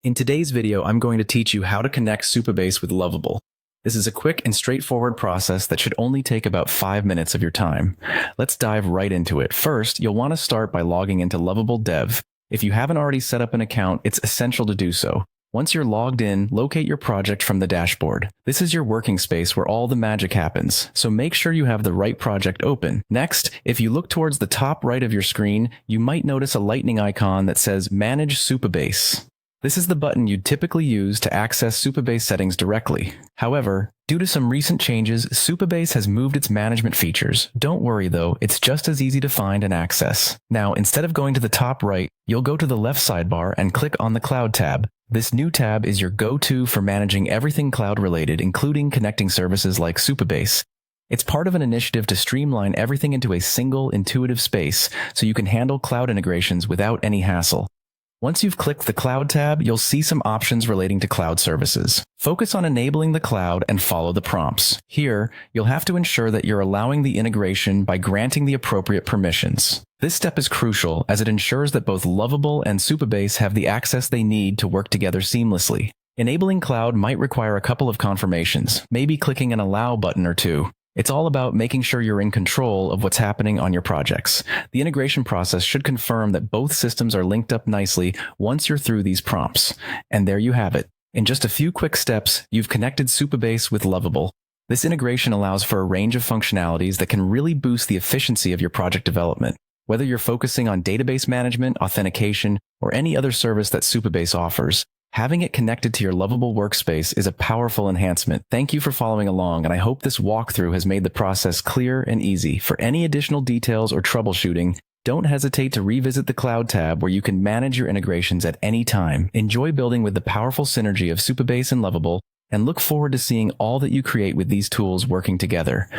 In today's video, I'm going to teach you how to connect Supabase with Lovable. This is a quick and straightforward process that should only take about 5 minutes of your time. Let's dive right into it. First, you'll want to start by logging into Lovable Dev. If you haven't already set up an account, it's essential to do so. Once you're logged in, locate your project from the dashboard. This is your working space where all the magic happens, so make sure you have the right project open. Next, if you look towards the top right of your screen, you might notice a lightning icon that says Manage Supabase. This is the button you'd typically use to access Supabase settings directly. However, due to some recent changes, Supabase has moved its management features. Don't worry though, it's just as easy to find and access. Now, instead of going to the top right, you'll go to the left sidebar and click on the Cloud tab. This new tab is your go-to for managing everything cloud-related, including connecting services like Supabase. It's part of an initiative to streamline everything into a single, intuitive space so you can handle cloud integrations without any hassle. Once you've clicked the Cloud tab, you'll see some options relating to cloud services. Focus on enabling the cloud and follow the prompts. Here, you'll have to ensure that you're allowing the integration by granting the appropriate permissions. This step is crucial as it ensures that both Lovable and Supabase have the access they need to work together seamlessly. Enabling cloud might require a couple of confirmations, maybe clicking an allow button or two. It's all about making sure you're in control of what's happening on your projects. The integration process should confirm that both systems are linked up nicely once you're through these prompts. And there you have it. In just a few quick steps, you've connected Supabase with Lovable. This integration allows for a range of functionalities that can really boost the efficiency of your project development. Whether you're focusing on database management, authentication, or any other service that Supabase offers, having it connected to your Lovable workspace is a powerful enhancement. Thank you for following along, and I hope this walkthrough has made the process clear and easy. For any additional details or troubleshooting, don't hesitate to revisit the Cloud tab where you can manage your integrations at any time. Enjoy building with the powerful synergy of Supabase and Lovable, and look forward to seeing all that you create with these tools working together.